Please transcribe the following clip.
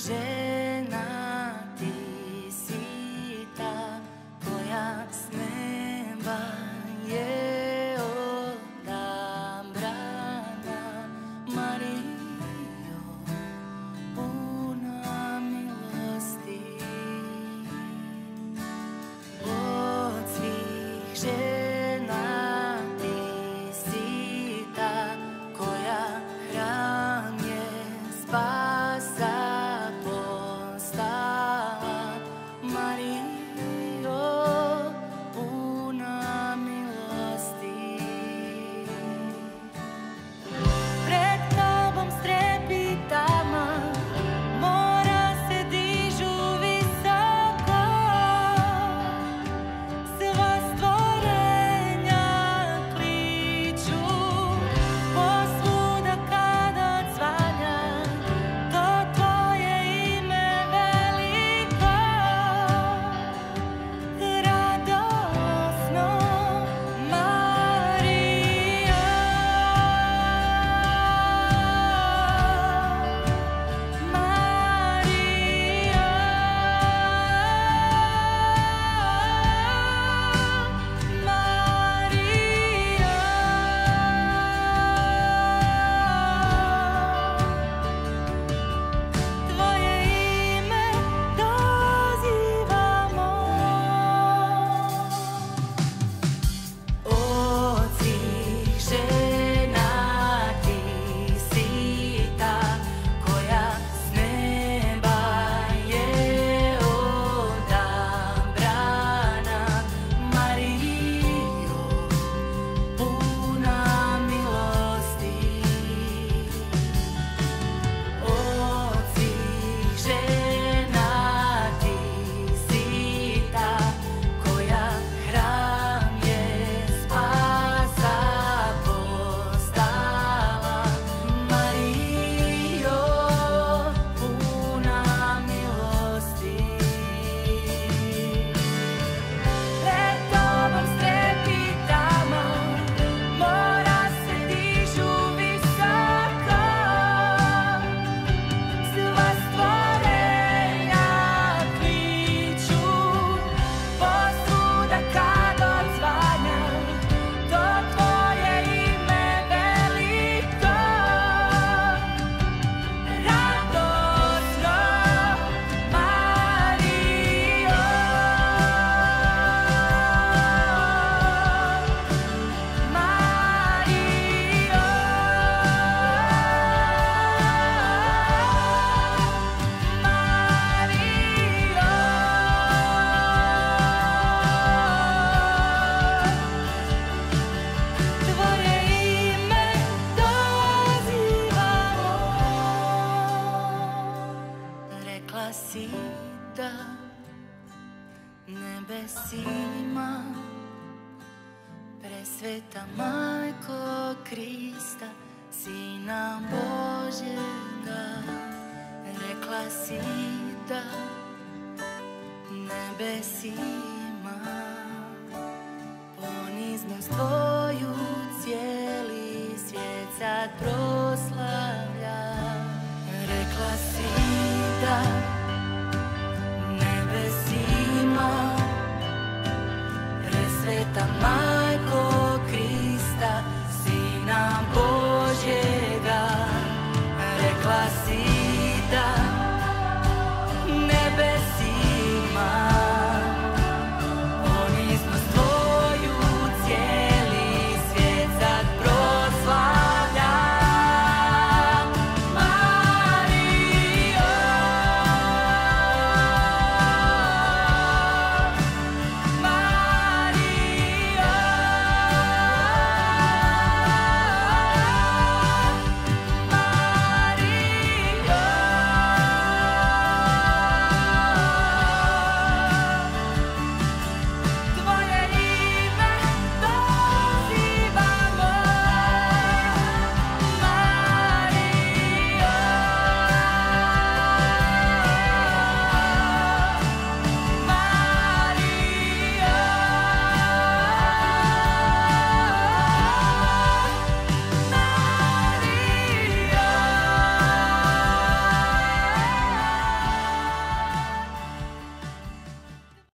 žena ti si ta koja s neba je odabrana. Marijo, puna milosti, od svih žena ti si ta koja hram je spasa postala. Marijo, puna milosti, pred tobom strepitama mora se dižu visoko, sva stvorenja kliču, posvuda kad odzvanja to tvoje ime veliko, radosno Marijo. Tvoje ime dozivamo, od svih žena ti si ta koja s neba je odabrana. Marijo, puna milosti, od svih žena ti si ta koja hram je spasa postala. Marijo, puna milosti, pred tobom strepitama mora se dižu visoko, sva stvorenja kliču, posvuda kad odzvanja to tvoje ime veliko, radosno Marijo. Tvoje ime dozivamo. Rekla si da nebesima, presveta Majko Krista, Sina Božjega. Rekla si da nebesima poniznost tvoju cijeli svijet sad proslavlja. Rekla si da nebesima, presveta Majko Krista, Sina Božjega. Rekla si